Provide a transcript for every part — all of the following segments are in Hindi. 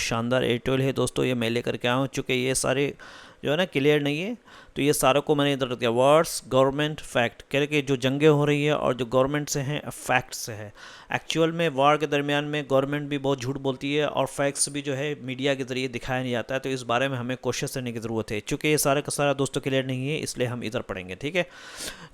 शानदार एडिटोरियल है दोस्तों, ये मैं लेकर के आया हूँ। चूँकि ये सारे जो है ना क्लियर नहीं है, तो ये सारों को मैंने इधर रख दिया। वर्ड्स, गवर्नमेंट, फैक्ट, कह रहे कि जो जंगें हो रही है और जो गवर्नमेंट से हैं, फैक्ट से है। एक्चुअल में वार के दरमियान में गवर्नमेंट भी बहुत झूठ बोलती है और फैक्ट्स भी जो है मीडिया के जरिए दिखाया नहीं जाता है, तो इस बारे में हमें कोशिश करने की ज़रूरत है। चूँकि ये सारा का सारा दोस्तों क्लियर नहीं है, इसलिए हम इधर पढ़ेंगे, ठीक है।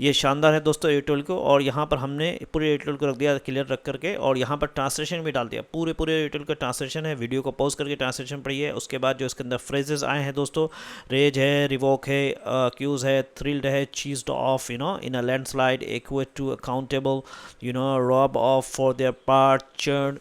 ये शानदार है दोस्तों एडिटोरियल को, और यहाँ पर हमने पूरे एडिटोरियल को रख दिया क्लियर रख करके, और यहाँ पर ट्रांसलेशन भी डाल दिया। पूरे एडिटोरियल का ट्रांसलेशन है, वीडियो को पॉज करके ट्रांसलेशन पढ़िए। उसके बाद जो इसके अंदर फ्रेजेस आए हैं दोस्तों, रेज है, रिवोक है, अक्यूज है, थ्रिल्ड है, cheesed off, in a landslide, equate to accountable, rob of for their part, churn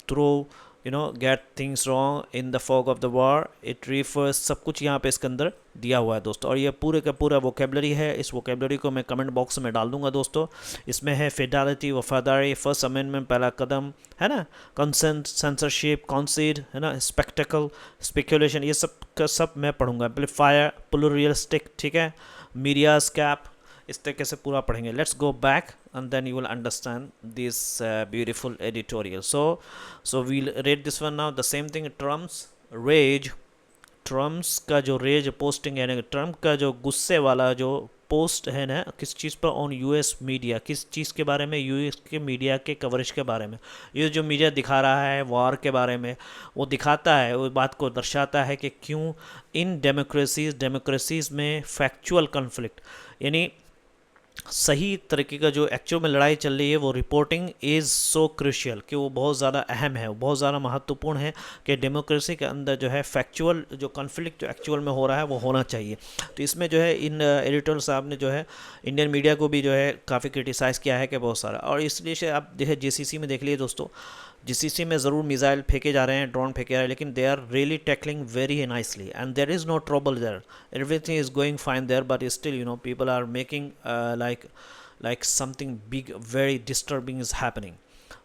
through, get things wrong in the fog of the war, it refers, सब कुछ यहाँ पे इसके अंदर दिया हुआ है दोस्तों। और ये पूरे का पूरा वोकेबलरी है। इस वोकेबलरी को मैं कमेंट बॉक्स में डाल दूंगा दोस्तों। इसमें है फिडेलिटी, वफादारी, फर्स्ट अमेंडमेंट पहला कदम, है ना, कंसेंट, सेंसरशिप, कॉन्सीड, है ना, स्पेक्टिकल, स्पेकुलेशन, ये सब का सब मैं पढ़ूंगा। एम्पलीफायर, प्लूरियलिस्टिक, ठीक है, मीडिया स्कैप, इस तरीके से पूरा पढ़ेंगे। Let's go back and then you will understand this beautiful editorial. So we'll read this one now. The same thing, Trump's rage, Trump's का जो रेज पोस्टिंग है ना, ट्रम्प का जो गुस्से वाला जो पोस्ट है ना, किस चीज़ पर, ऑन यूएस मीडिया, किस चीज़ के बारे में, यूएस के मीडिया के कवरेज के बारे में। ये जो मीडिया दिखा रहा है वॉर के बारे में, वो दिखाता है, वो बात को दर्शाता है कि क्यों इन डेमोक्रेसीज में फैक्चुअल कॉन्फ्लिक्ट, यानी सही तरीके का जो एक्चुअल में लड़ाई चल रही है, वो रिपोर्टिंग इज़ सो क्रूशियल, कि वो बहुत ज़्यादा अहम है, वो बहुत ज़्यादा महत्वपूर्ण है कि डेमोक्रेसी के अंदर जो है फैक्चुअल जो कॉन्फ्लिक्ट जो एक्चुअल में हो रहा है वो होना चाहिए। तो इसमें जो है इन एडिटर साहब ने जो है इंडियन मीडिया को भी जो है काफ़ी क्रिटिसाइज़ किया है कि बहुत सारा, और इसलिए से आप देखें जीसीसी में देख लिए दोस्तों, जीसीसी में ज़रूर मिसाइल फेंके जा रहे हैं, ड्रोन फेंके जा रहे हैं, लेकिन they are really tackling very nicely and there is no trouble there, everything is going fine there, but still people are making like something big, very disturbing is happening.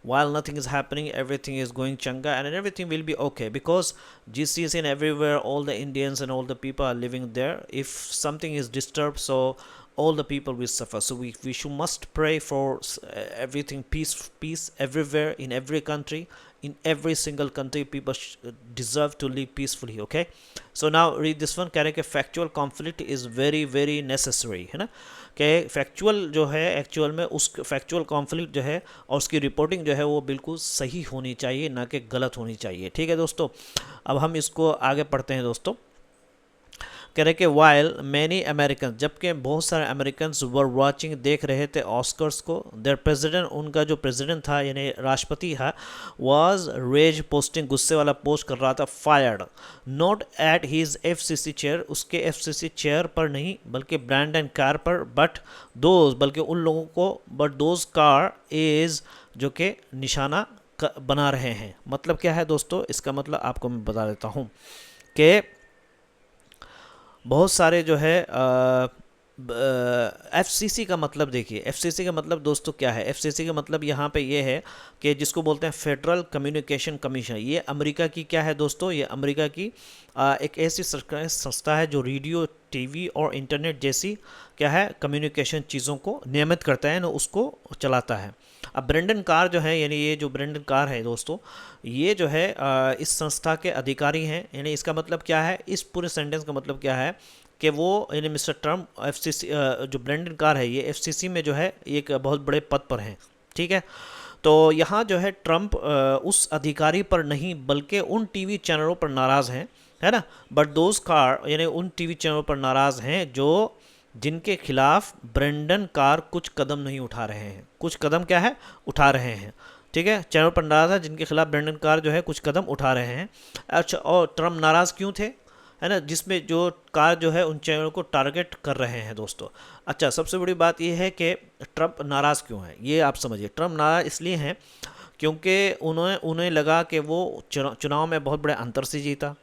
While nothing is happening, everything is going changa and everything will be okay, because GCC and everywhere, all the Indians and all the people are living there. If something is disturbed, so all the people will suffer. So we must pray for everything, peace everywhere, in every country, in every single country people deserve to live peacefully. Okay, so now read this one. कह रहे कि factual conflict is very very necessary, है ना, कि फैक्चुअल जो है एक्चुअल में उस फैक्चुअल कॉन्फ्लिक्ट जो है और उसकी रिपोर्टिंग जो है वो बिल्कुल सही होनी चाहिए, ना कि गलत होनी चाहिए। ठीक है दोस्तों, अब हम इसको आगे पढ़ते हैं दोस्तों। कह रहे कि वाइल मैनी अमेरिकन, जबकि बहुत सारे अमेरिकन वर वाचिंग, देख रहे थे ऑस्कर्स को, देयर प्रेसिडेंट, उनका जो प्रेसिडेंट था यानी राष्ट्रपति था, वाज रेज पोस्टिंग, गुस्से वाला पोस्ट कर रहा था, fired not at his FCC chair, उसके एफसीसी चेयर पर नहीं बल्कि ब्रांडन कार पर, बल्कि उन लोगों को, बट दोज कार इज, जो कि निशाना बना रहे हैं। मतलब क्या है दोस्तों, इसका मतलब आपको मैं बता देता हूँ कि बहुत सारे जो है एफसीसी का मतलब देखिए, एफसीसी का मतलब दोस्तों क्या है, एफसीसी का मतलब यहाँ पे ये है कि जिसको बोलते हैं फेडरल कम्युनिकेशन कमीशन। ये अमेरिका की क्या है दोस्तों, ये अमेरिका की एक ऐसी सरकारी संस्था है जो रेडियो, टीवी और इंटरनेट जैसी क्या है कम्युनिकेशन चीज़ों को नियमित करता है ना, उसको चलाता है। अब ब्रेंडन कार जो है, यानी ये जो ब्रेंडन कार है दोस्तों, ये जो है इस संस्था के अधिकारी हैं। यानी इसका मतलब क्या है, इस पूरे सेंटेंस का मतलब क्या है कि वो, यानी मिस्टर ट्रम्प एफसीसी, जो ब्रेंडन कार है ये एफसीसी में जो है एक बहुत बड़े पद पर हैं। ठीक है, तो यहाँ जो है ट्रम्प उस अधिकारी पर नहीं बल्कि उन टीवी चैनलों पर नाराज़ हैं, है ना, बट दोज कार, यानी उन टीवी चैनलों पर नाराज़ हैं जो जिनके खिलाफ ब्रेंडन कार कुछ कदम नहीं उठा रहे हैं। कुछ कदम क्या है, उठा रहे हैं। ठीक है, चैनल पर नाराज़ है जिनके खिलाफ ब्रेंडन कार जो है कुछ कदम उठा रहे हैं। अच्छा, और ट्रम्प नाराज़ क्यों थे, है ना, जिसमें जो कार जो है उन चैनलों को टारगेट कर रहे हैं दोस्तों। अच्छा, सबसे बड़ी बात यह है कि ट्रम्प नाराज़ क्यों है, ये आप समझिए। ट्रम्प नाराज़ इसलिए हैं क्योंकि उन्हें लगा कि वो चुनाव में बहुत बड़े अंतर से जीता।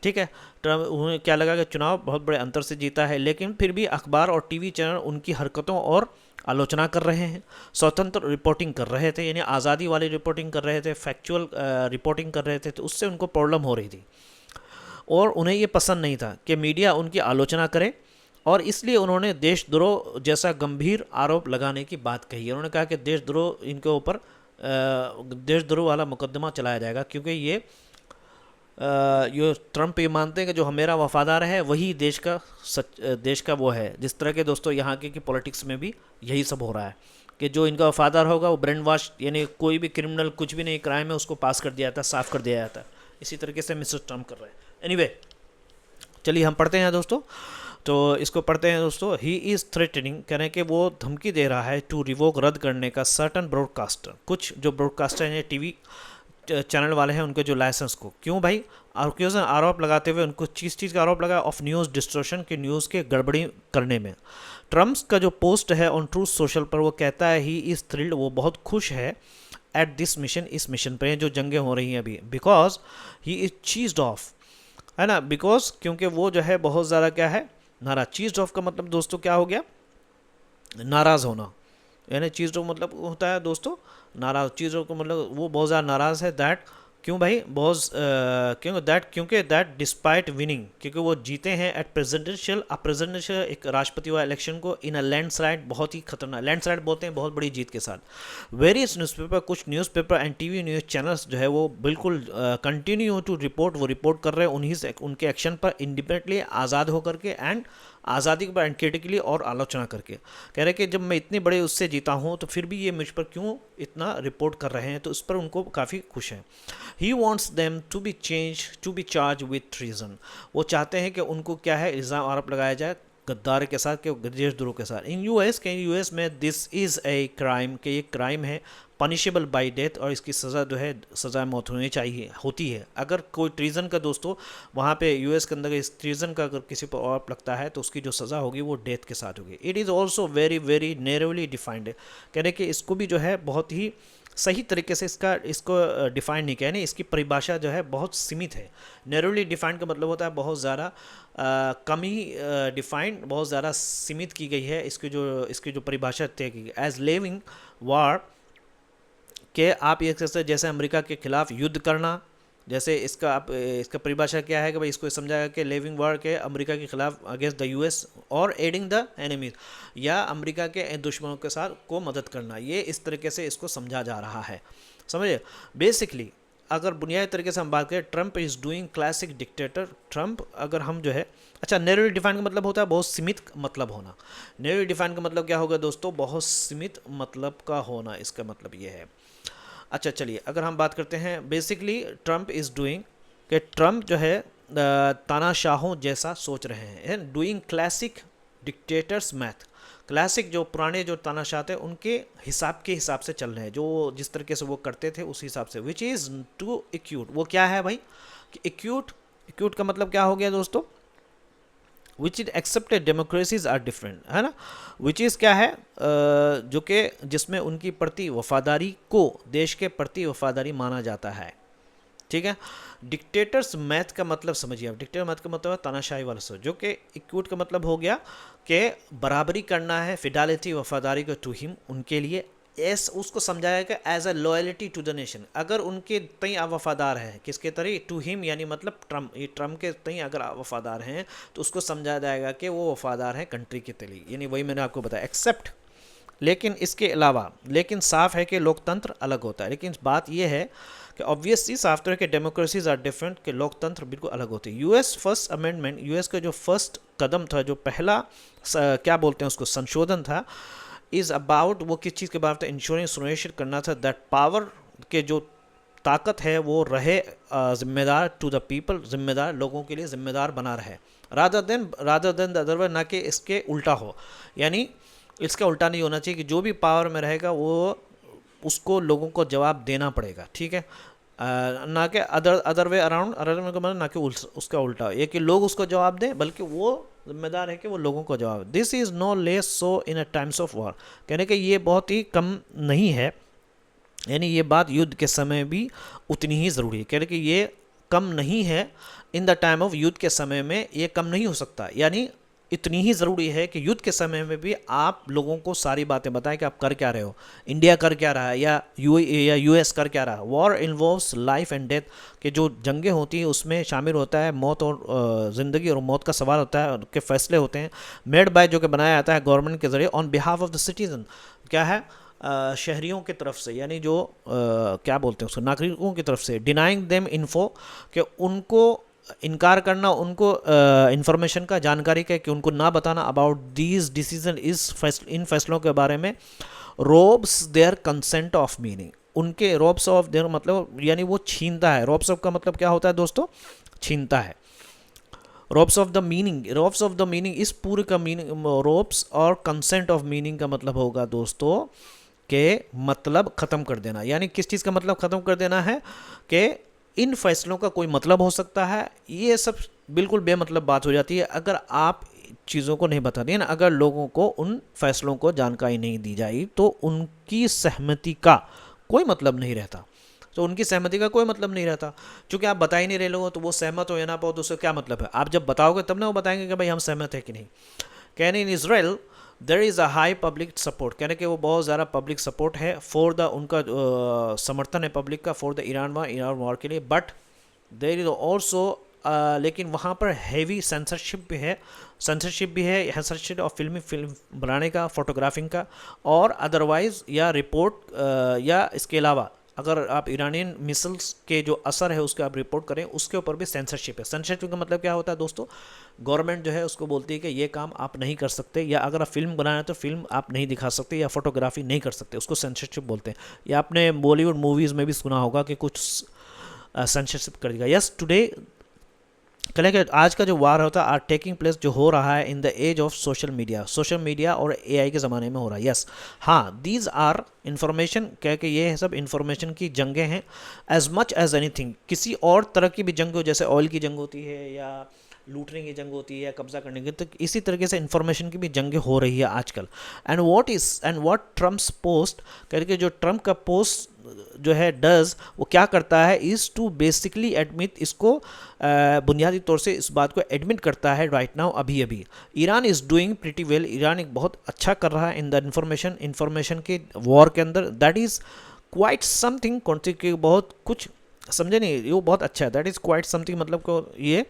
ठीक है, ट्रम्प, उन्हें क्या लगा कि चुनाव बहुत बड़े अंतर से जीता है, लेकिन फिर भी अखबार और टीवी चैनल उनकी हरकतों और आलोचना कर रहे हैं, स्वतंत्र रिपोर्टिंग कर रहे थे, यानी आज़ादी वाली रिपोर्टिंग कर रहे थे, फैक्चुअल रिपोर्टिंग कर रहे थे, तो उससे उनको प्रॉब्लम हो रही थी और उन्हें ये पसंद नहीं था कि मीडिया उनकी आलोचना करे, और इसलिए उन्होंने देशद्रोह जैसा गंभीर आरोप लगाने की बात कही है। उन्होंने कहा कि देशद्रोह, इनके ऊपर देशद्रोह वाला मुकदमा चलाया जाएगा, क्योंकि ये यो ट्रम्प ये मानते हैं कि जो मेरा वफादार है वही देश का वो है। जिस तरह के दोस्तों यहाँ के पॉलिटिक्स में भी यही सब हो रहा है कि जो इनका वफादार होगा वो ब्रेन वॉश, यानी कोई भी क्रिमिनल कुछ भी नहीं क्राइम है उसको पास कर दिया जाता है, साफ कर दिया जाता है। इसी तरीके से मिस्टर ट्रम्प कर रहे हैं। एनीवे, चलिए हम पढ़ते हैं दोस्तों। तो इसको पढ़ते हैं दोस्तों। ही इज़ थ्रेटनिंग, कह रहे हैं कि वो धमकी दे रहा है टू रिवोक, रद्द करने का, सर्टन ब्रॉडकास्टर, कुछ जो ब्रॉडकास्टर हैं टीवी चैनल वाले हैं उनके जो लाइसेंस को। क्यों भाई? और क्यों से आरोप लगाते हुए उनको चीज़ का आरोप लगा ऑफ न्यूज़ डिस्टोर्शन के, न्यूज़ के गड़बड़ी करने में। ट्रम्प्स का जो पोस्ट है ऑन ट्रूथ सोशल पर वो कहता है ही इज़ थ्रिल्ड, वो बहुत खुश है एट दिस मिशन, इस मिशन पर जो जंगें हो रही हैं अभी, बिकॉज ही इज चीज्ड ऑफ, है ना, बिकॉज क्योंकि वो जो है बहुत ज़्यादा क्या है, नाराज। चीज्ड ऑफ का मतलब दोस्तों क्या हो गया? नाराज़ होना, यानी चीज़ मतलब होता है दोस्तों नाराज़। चीज़ों को मतलब वो बहुत ज़्यादा नाराज़ है। दैट क्यों भाई? बहुत क्योंकि दैट डिस्पाइट विनिंग, क्योंकि वो जीते हैं एट प्रेसिडेंशियल एक राष्ट्रपति वाला इलेक्शन को इन अ लैंडस्लाइड, बहुत ही खतरनाक लैंडस्लाइड बोलते हैं, बहुत बड़ी जीत के साथ। वेरियस न्यूज़पेपर, कुछ newspaper and TV news channels जो है वो बिल्कुल कंटिन्यू टू रिपोर्ट, वो रिपोर्ट कर रहे हैं उन्हीं से उनके एक्शन पर इंडिपेंडेंटली, आज़ाद होकर के एंड आज़ादी के बाद क्रिटिकली और आलोचना करके। कह रहे कि जब मैं इतनी बड़े उससे जीता हूँ तो फिर भी ये मुझ पर क्यों इतना रिपोर्ट कर रहे हैं, तो इस पर उनको काफ़ी खुश हैं। He wants them to be charge with treason, वो चाहते हैं कि उनको क्या है, इल्ज़ाम आरोप लगाया जाए गद्दार के साथ, के देशद्रोह के साथ। इन यूएस में दिस इज़ ए क्राइम, कि ये क्राइम है, पनिशेबल बाई डेथ, और इसकी सज़ा जो है सज़ा मौत होनी चाहिए, होती है। अगर कोई ट्रीज़न का दोस्तों वहाँ पे यूएस के अंदर इस ट्रीज़न का अगर किसी पर आरोप लगता है तो उसकी जो सज़ा होगी वो डेथ के साथ होगी। It is also very very narrowly defined, कह रहे कि इसको भी जो है बहुत ही सही तरीके से इसको डिफाइन नहीं किया, नहीं, इसकी परिभाषा जो है बहुत सीमित है। नैरोली डिफाइंड का मतलब होता है बहुत ज़्यादा कम ही डिफाइंड, बहुत ज़्यादा सीमित की गई है इसकी जो परिभाषा तय की गई। एज लिविंग वार, कि आप ये कह सकते हैं जैसे अमेरिका के खिलाफ युद्ध करना, जैसे इसका परिभाषा क्या है कि भाई इसको समझाया कि लिविंग वार के अमेरिका के खिलाफ अगेंस्ट द यूएस और एडिंग द एनिमीज, या अमेरिका के दुश्मनों के साथ को मदद करना, ये इस तरीके से इसको समझा जा रहा है, समझे। बेसिकली अगर बुनियादी तरीके से हम बात करें, Trump is doing classic dictator. Trump अगर हम जो है, अच्छा, नैरोली डिफाइन का मतलब होता है बहुत सीमित मतलब होना। नैरोली डिफाइन का मतलब क्या होगा दोस्तों? बहुत सीमित मतलब का होना, इसका मतलब ये है। अच्छा चलिए, अगर हम बात करते हैं बेसिकली ट्रम्प इज़ डूइंग, कि ट्रम्प जो है तानाशाहों जैसा सोच रहे हैं, doing classic dictators math. Classic जो पुराने जो तानाशाह थे उनके हिसाब से चल रहे हैं, जो जिस तरीके से वो करते थे उस हिसाब से। विच इज़ टू एक्यूट, वो क्या है भाई कि एक्यूट का मतलब क्या हो गया दोस्तों? Which is accepted democracies are different, है ना। विच इज़ क्या है, जो कि जिसमें उनकी प्रति वफादारी को, देश के प्रति वफादारी माना जाता है, ठीक है। डिक्टेटर्स मैथ का मतलब समझिए आप, डिक्टेटर मैथ का मतलब है तानाशाही वाला सोच, जो कि इक्वट का मतलब हो गया कि बराबरी करना है, फिडालिटी, वफादारी का टू हिम, उनके लिए, एस उसको समझाया गया as a loyalty to the nation. अगर उनके तई आप वफादार हैं, किसके तरी? टू हिम, यानी मतलब ट्रम्प, ये ट्रम्प के तई अगर आप वफादार हैं तो उसको समझाया जाएगा कि वो वफादार हैं कंट्री के तली, यानी वही मैंने आपको बताया। एक्सेप्ट, लेकिन इसके अलावा, लेकिन साफ है कि लोकतंत्र अलग होता है। लेकिन बात यह है कि ऑब्वियसली साफ तरह के डेमोक्रेसीज आर डिफरेंट, कि लोकतंत्र बिल्कुल अलग होते हैं। यूएस फर्स्ट अमेंडमेंट, यूएस का जो फर्स्ट कदम था, जो पहला क्या बोलते हैं उसको, संशोधन था, इज़ अबाउट, वो किस चीज़ के बारे में? इंश्योरेंस सुनिश्चित करना था दैट पावर के जो ताकत है वो रहे जिम्मेदार टू द पीपल, जिम्मेदार लोगों के लिए जिम्मेदार बना रहे, rather than the other way, ना कि इसके उल्टा हो। यानी इसका उल्टा नहीं होना चाहिए कि जो भी पावर में रहेगा वो उसको लोगों को जवाब देना पड़ेगा, ठीक है, ना कि अदर वे अराउंड, मतलब ना कि उसका उल्टा, ये कि लोग उसको जवाब दें, बल्कि वो जिम्मेदार है कि वो लोगों को जवाब। This is no less so in a times of war, कहने कि ये बहुत ही कम नहीं है, यानी ये बात युद्ध के समय भी उतनी ही ज़रूरी है। कहने कि ये कम नहीं है, इन द टाइम ऑफ, युद्ध के समय में ये कम नहीं हो सकता, यानी इतनी ही ज़रूरी है कि युद्ध के समय में भी आप लोगों को सारी बातें बताएं कि आप कर क्या रहे हो, इंडिया कर क्या रहा है, या यूएस कर क्या रहा है। War involves life and death, कि जो जंगें होती हैं उसमें शामिल होता है मौत और ज़िंदगी और मौत का सवाल होता है, उनके फैसले होते हैं, मेड बाय, जो कि बनाया जाता है गवर्नमेंट के ज़रिए, on behalf of the citizen, क्या है, शहरियों की तरफ से, यानी जो क्या बोलते हैं उसको, नागरिकों की तरफ से, डिनाइंग देम इन्फो, कि उनको इनकार करना, उनको इंफॉर्मेशन का, जानकारी का, कि उनको ना बताना अबाउट दीज डिसीजन, इन फैसलों के बारे में, robs their consent of meaning, उनके रोब्स ऑफ देयर मतलब यानी वो छीनता है। रोब्स ऑफ का मतलब क्या होता है दोस्तों, छीनता है। Ropes of the meaning, ropes of the meaning, इस पूरे का मीनिंग, रोब्स और कंसेंट ऑफ मीनिंग का मतलब होगा दोस्तों के मतलब ख़त्म कर देना। यानी किस चीज़ का मतलब ख़त्म कर देना है, कि इन फैसलों का कोई मतलब हो सकता है, ये सब बिल्कुल बेमतलब बात हो जाती है अगर आप चीज़ों को नहीं बताते हैं ना, अगर लोगों को उन फैसलों को जानकारी नहीं दी जाए तो उनकी सहमति का कोई मतलब नहीं रहता। तो उनकी सहमति का कोई मतलब नहीं रहता, क्योंकि आप बता ही नहीं रहे लोगों, तो वो सहमत हो या ना पाओ तो उससे क्या मतलब है। आप जब बताओगे तब ना वो बताएंगे कि भाई हम सहमत है कि नहीं। Can in Israel there is a high public support, कहने कि वो बहुत ज़्यादा पब्लिक सपोर्ट है फॉर द, उनका समर्थन है पब्लिक का फॉर द ईरान वॉर के लिए, बट देर इज़ ऑल्सो, लेकिन वहाँ पर हैवी सेंसरशिप भी है, सेंसरशिप और फिल्म बनाने का, फोटोग्राफिंग का, और अदरवाइज़ या रिपोर्ट या इसके अलावा अगर आप ईरानियन मिसाइल्स के जो असर है उसके आप रिपोर्ट करें, उसके ऊपर भी सेंसरशिप है। सेंसरशिप का मतलब क्या होता है दोस्तों, गवर्नमेंट जो है उसको बोलती है कि ये काम आप नहीं कर सकते, या अगर आप फिल्म बनाना है तो फिल्म आप नहीं दिखा सकते, या फोटोग्राफी नहीं कर सकते, उसको सेंसरशिप बोलते हैं। या आपने बॉलीवुड मूवीज़ में भी सुना होगा कि कुछ सेंसरशिप कर देगा। यस टुडे, कल के आज का जो वार होता है आर टेकिंग प्लेस, जो हो रहा है in the age of social media और एआई के ज़माने में हो रहा है। यस हाँ, दीज आर इन्फॉर्मेशन, कह के ये सब इन्फॉर्मेशन की जंगें हैं, एज मच एज एनीथिंग, किसी और तरह की भी जंग हो, जैसे ऑयल की जंग होती है या लूटने की जंग होती है या कब्जा करने की, तो इसी तरीके से इन्फॉर्मेशन की भी जंगें हो रही है आजकल। एंड व्हाट ट्रम्प्स पोस्ट, करके जो ट्रम्प का पोस्ट जो है डज, वो क्या करता है, इज़ टू बेसिकली एडमिट, इसको बुनियादी तौर से इस बात को एडमिट करता है राइट नाउ, अभी Iran is doing pretty well, Iran एक बहुत अच्छा कर रहा है इन द इन्फॉर्मेशन के वॉर के अंदर, दैट इज़ क्वाइट समथिंग, बहुत कुछ समझे नहीं, ये बहुत अच्छा है, दैट इज़ क्वाइट समथिंग, मतलब को ये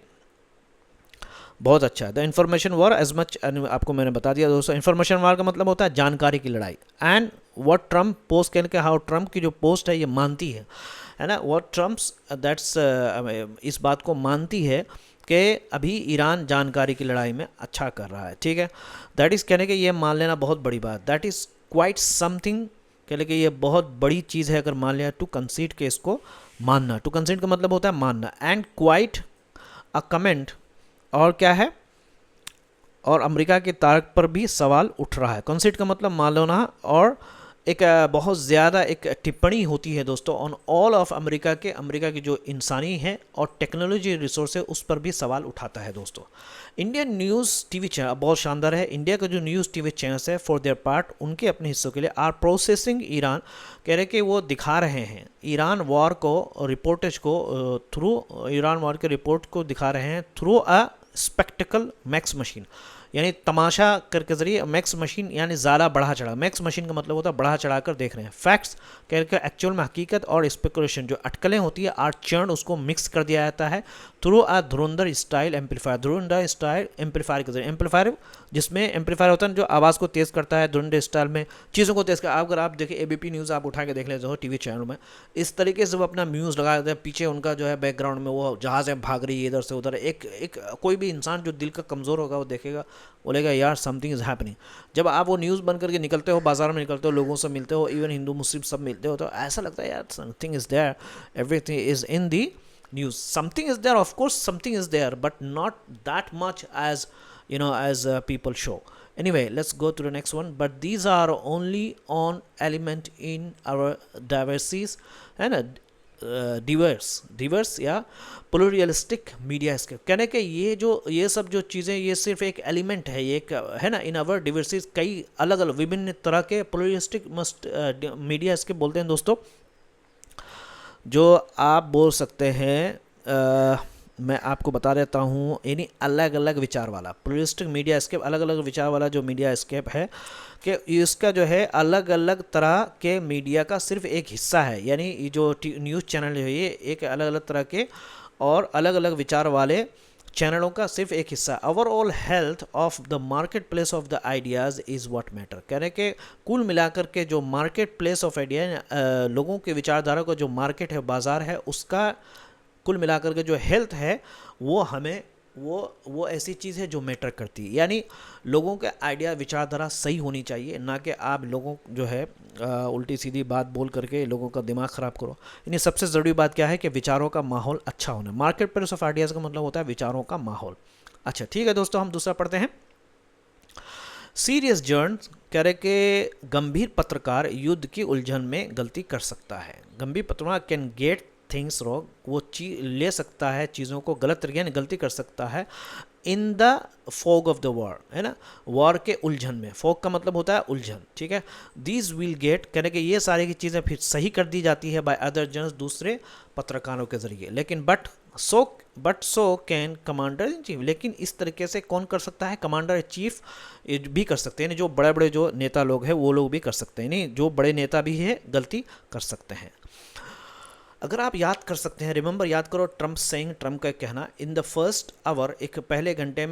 बहुत अच्छा है। The information war as much, आपको मैंने बता दिया दोस्तों, इन्फॉर्मेशन वॉर का मतलब होता है जानकारी की लड़ाई। एंड व्हाट ट्रम्प पोस्ट, कहने के हाउ ट्रम्प की जो पोस्ट है ये मानती है ना, व्हाट ट्रम्प्स दैट्स, इस बात को मानती है कि अभी ईरान जानकारी की लड़ाई में अच्छा कर रहा है, ठीक है। दैट इज़, कहने के ये मान लेना बहुत बड़ी बात, दैट इज़ क्वाइट समथिंग, कहने के ये बहुत बड़ी चीज़ है अगर मान लिया, टू कंसीड के इसको मानना, टू कंसीड का मतलब होता है मानना, एंड क्वाइट अ कमेंट, और क्या है, और अमेरिका के तार्क पर भी सवाल उठ रहा है। कंसीड का मतलब मान लो ना, और एक बहुत ज़्यादा एक टिप्पणी होती है दोस्तों ऑन ऑल ऑफ अमेरिका की जो इंसानी है और टेक्नोलॉजी रिसोर्स है उस पर भी सवाल उठाता है दोस्तों। इंडियन न्यूज़ टीवी चैनल बहुत शानदार है, इंडिया का जो न्यूज़ टीवी चैनल्स है फॉर देयर पार्ट, उनके अपने हिस्सों के लिए आर प्रोसेसिंग ईरान, कह रहे कि वो दिखा रहे हैं ईरान वॉर को, रिपोर्टेज को थ्रू, ईरान वॉर के रिपोर्ट को दिखा रहे हैं through a spectacled max machine, यानी तमाशा करके जरिए, मैक्स मशीन यानी ज़्यादा बढ़ा चढ़ा, मैक्स मशीन का मतलब होता है बढ़ा चढ़ा कर देख रहे हैं, फैक्ट्स कहकर एक्चुअल में हकीकत और स्पेकुलेशन जो अटकलें होती है आर चर्न, उसको मिक्स कर दिया जाता है through a Dhurandhar style amplifier, Dhurandhar style amplifier के जरिए, एम्पलीफायर जिसमें एम्पलीफायर होता है जो आवाज़ को तेज़ करता है, धुरंधर स्टाइल में चीज़ों को तेज़ कर, अगर आप देखिए एबीपी न्यूज़ आप उठा के देख लेते हो टीवी चैनल में, इस तरीके से वो अपना म्यूज़ लगा देते हैं, पीछे उनका जो है बैकग्राउंड में वो जहाज़ है भाग रही है इधर से उधर, एक कोई भी इंसान जो दिल का कमज़ोर होगा वो देखेगा, बोलेगा यार समथिंग इज़ हैपनिंग। जब आप वो न्यूज़ बन करके निकलते हो, बाजार में निकलते हो, लोगों से मिलते हो, इवन हिंदू मुस्लिम सब मिलते हो, तो ऐसा लगता है यार something is there, everything is in the news, something is there, of course something is there, but not that much as as people show. Anyway, let's go to the next one, but these are only on element in our diversities and diverse या प्लूरियलिस्टिक मीडिया स्केप, कहने के ये सब जो चीज़ें ये सिर्फ एक एलिमेंट है, ये एक है ना, इन अवर डिवर्सिटीज, कई अलग अलग विभिन्न तरह के प्लूरियलिस्टिक मीडिया स्केप बोलते हैं दोस्तों, जो आप बोल सकते हैं, मैं आपको बता देता हूँ, यानी अलग अलग विचार वाला प्लूरिस्टिक मीडिया स्केप, अलग अलग विचार वाला जो मीडिया स्केप है कि इसका जो है अलग अलग तरह के मीडिया का सिर्फ एक हिस्सा है, यानी ये जो न्यूज़ चैनल है ये एक अलग अलग तरह के और अलग अलग विचार वाले चैनलों का सिर्फ एक हिस्सा। Overall health of the market place of the ideas is what matter, कह रहे कि कुल मिलाकर के जो मार्केट प्लेस ऑफ आइडिया, लोगों के विचारधारा का जो मार्केट है, बाज़ार है, उसका कुल मिलाकर के जो हेल्थ है वो हमें वो ऐसी चीज़ है जो मैटर करती है। यानी लोगों के आइडिया, विचारधारा सही होनी चाहिए, ना कि आप लोगों जो है उल्टी सीधी बात बोल करके लोगों का दिमाग ख़राब करो। यानी सबसे ज़रूरी बात क्या है कि विचारों का माहौल अच्छा होना। मार्केट प्लेस ऑफ आइडियाज़ का मतलब होता है विचारों का माहौल। अच्छा ठीक है दोस्तों, हम दूसरा पढ़ते हैं। सीरियस जर्न, कह रहे कि गंभीर पत्रकार युद्ध की उलझन में गलती कर सकता है। गंभीर पत्रकार कैन गेट थिंग्स रॉन्ग, वो ले सकता है चीज़ों को गलत तरीके यानी गलती कर सकता है। In the fog of the war, है ना, वॉर के उलझन में। फॉग का मतलब होता है उलझन, ठीक है। दीज विल गेट, कहने कि ये सारी की चीज़ें फिर सही कर दी जाती है बाय अदर जर्नल्स, दूसरे पत्रकारों के ज़रिए। लेकिन but so can commander in chief, लेकिन इस तरीके से कौन कर सकता है? कमांडर चीफ भी कर सकते हैं, यानी जो बड़े बड़े जो नेता लोग हैं वो लोग भी कर सकते हैं, यानी जो बड़े नेता भी है गलती कर सकते हैं। अगर आप याद कर सकते हैं, रिमेंबर, याद करो ट्रम्प सेइंग, ट्रम्प का कहना, इन द फर्स्ट आवर, एक पहले घंटे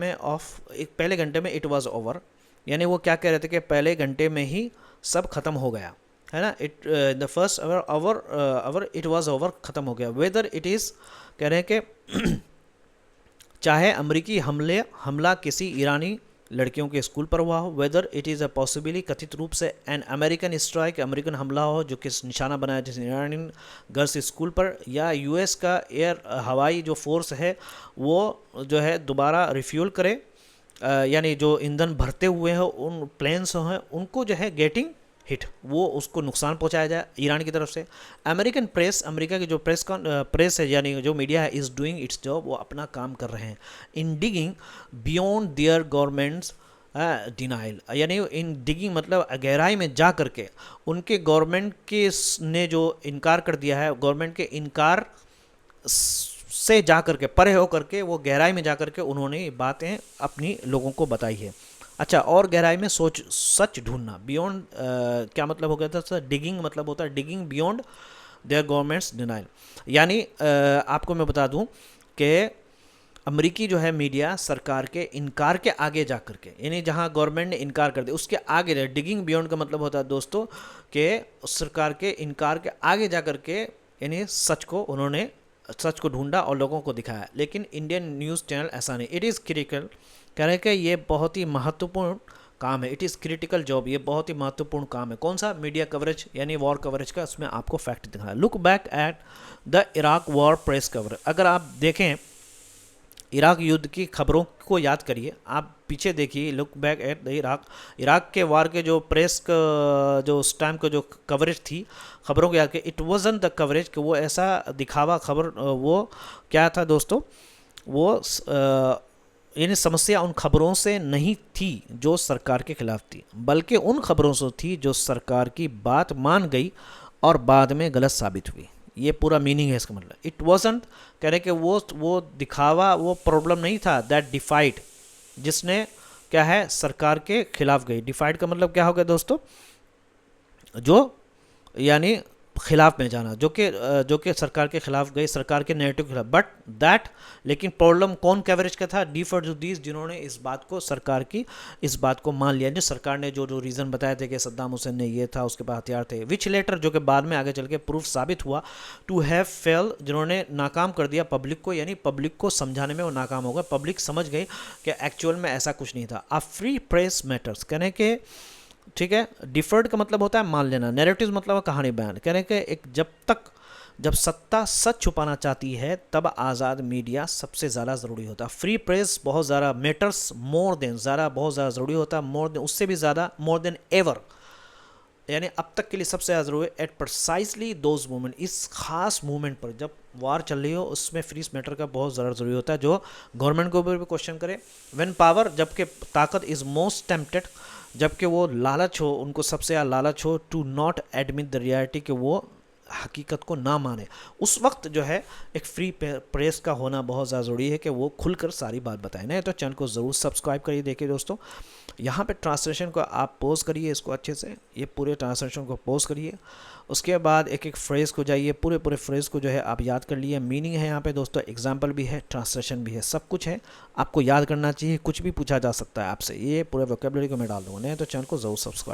में इट वाज ओवर, यानी वो क्या कह रहे थे कि पहले घंटे में ही सब खत्म हो गया, है ना। It in the first hour it was over, खत्म हो गया। वेदर इट इज़, कह रहे हैं कि चाहे अमेरिकी हमला किसी ईरानी लड़कियों के स्कूल पर हुआ हो, whether it is a possibly, कथित रूप से एन अमेरिकन स्ट्राइक, अमेरिकन हमला हो जो कि निशाना बनाया जिस ईरानी गर्ल्स स्कूल पर, या यूएस का एयर हवाई जो फोर्स है वो जो है दोबारा रिफ्यूल करे, यानी जो ईंधन भरते हुए हैं उन प्लेन्स हैं उनको जो है गेटिंग हिट, वो उसको नुकसान पहुंचाया जाए ईरान की तरफ से। अमेरिकन प्रेस, अमेरिका की जो प्रेस है यानी जो मीडिया है, इज़ डूइंग इट्स जॉब, वो अपना काम कर रहे हैं। In digging beyond their governments denial, यानी इन डिगिंग मतलब गहराई में जा करके उनके गवर्नमेंट के ने जो इनकार कर दिया है, गवर्नमेंट के इनकार से जा करके, परे हो करके, वो गहराई में जा करके उन्होंने ये बातें अपनी लोगों को बताई है। अच्छा, और गहराई में सच ढूंढना, बियॉन्ड क्या मतलब हो गया था सर? डिगिंग मतलब होता है digging beyond their governments denial, यानी आपको मैं बता दूं कि अमेरिकी जो है मीडिया सरकार के इनकार के आगे जा करके, यानी जहां गवर्नमेंट ने इनकार कर दिया उसके आगे, डिगिंग बियॉन्ड का मतलब होता है दोस्तों कि सरकार के इनकार के आगे जा करके, यानी सच को ढूंढा और लोगों को दिखाया। लेकिन इंडियन न्यूज़ चैनल ऐसा नहीं। इट इज़ क्रिटिकल, कह रहे हैं कि ये बहुत ही महत्वपूर्ण काम है। इट इज़ क्रिटिकल जॉब, ये बहुत ही महत्वपूर्ण काम है। कौन सा? मीडिया कवरेज यानी वॉर कवरेज का, उसमें आपको फैक्ट दिखाना है। Look back at the Iraq war press coverage, अगर आप देखें इराक युद्ध की खबरों को याद करिए, आप पीछे देखिए, look back at the Iraq के वार के जो प्रेस का जो उस टाइम का जो कवरेज थी, खबरों को याद करिए। इट वाजंट द कवरेज कि वो ऐसा दिखावा खबर, वो क्या था दोस्तों, वो यानी समस्या उन खबरों से नहीं थी जो सरकार के खिलाफ थी, बल्कि उन खबरों से थी जो सरकार की बात मान गई और बाद में गलत साबित हुई। ये पूरा मीनिंग है इसका मतलब। इट वाजंट, कह रहे कि वो दिखावा, वो प्रॉब्लम नहीं था दैट डिफाइड, जिसने क्या है सरकार के खिलाफ गई। डिफाइड का मतलब क्या हो गया दोस्तों? जो यानी खिलाफ में जाना, जो कि सरकार के खिलाफ गई, सरकार के नेगेटिव के खिलाफ। बट दैट, लेकिन प्रॉब्लम कौन कवरेज का था? डिफर्ड, जिन्होंने इस बात को, सरकार की इस बात को मान लिया, जो सरकार ने जो रीज़न बताया थे कि सद्दाम हुसैन ने ये था, उसके पास हथियार थे, विच लेटर, जो कि बाद में आगे चल के प्रूफ साबित हुआ, टू हैव फेल, जिन्होंने नाकाम कर दिया पब्लिक को, यानी पब्लिक को समझाने में वो नाकाम हो गए। पब्लिक समझ गई कि एक्चुअल में ऐसा कुछ नहीं था। अ फ्री प्रेस मैटर्स, कहने के ठीक है। डिफर्ड का मतलब होता है मान लेना, नैरेटिव मतलब है कहानी बयान। कह रहे हैं कि जब सत्ता सच छुपाना चाहती है तब आज़ाद मीडिया सबसे ज़्यादा ज़रूरी होता है। फ्री प्रेस बहुत ज़्यादा मैटर्स, मोर देन, ज़्यादा, बहुत ज़्यादा ज़रूरी होता है, मोर देन, उससे भी ज़्यादा, मोर देन एवर, यानी अब तक के लिए सबसे ज़्यादा ज़रूरी है। एट प्रिसाइसली दोज मोमेंट, इस खास मोमेंट पर जब वार चल रही हो, उसमें फ्री मैटर का बहुत ज़्यादा ज़रूरी होता है, जो गवर्नमेंट को भी क्वेश्चन करे। व्हेन पावर, जबकि ताकत, इज़ मोस्ट टेम्पटेड, जबकि वो लालच हो, उनको सबसे ज़्यादा लालच हो, to not admit the reality, कि वो हकीकत को ना माने, उस वक्त जो है एक फ्री प्रेस का होना बहुत ज़्यादा ज़रूरी है कि वो खुलकर सारी बात बताए। नहीं तो चैनल को ज़रूर सब्सक्राइब करिए। देखिए दोस्तों, यहाँ पे ट्रांसलेशन को आप पोज करिए इसको अच्छे से, ये पूरे ट्रांसलेशन को पोज करिए। उसके बाद एक एक फ्रेज़ को जाइए, पूरे पूरे फ्रेज़ को जो है आप याद कर लिए। मीनिंग है यहाँ पे दोस्तों, एग्जाम्पल भी है, ट्रांसलेशन भी है, सब कुछ है, आपको याद करना चाहिए। कुछ भी पूछा जा सकता है आपसे, ये पूरे वोकेबलरी को मैं डाल दूँगा। नहीं तो चैनल को ज़रूर सब्सक्राइब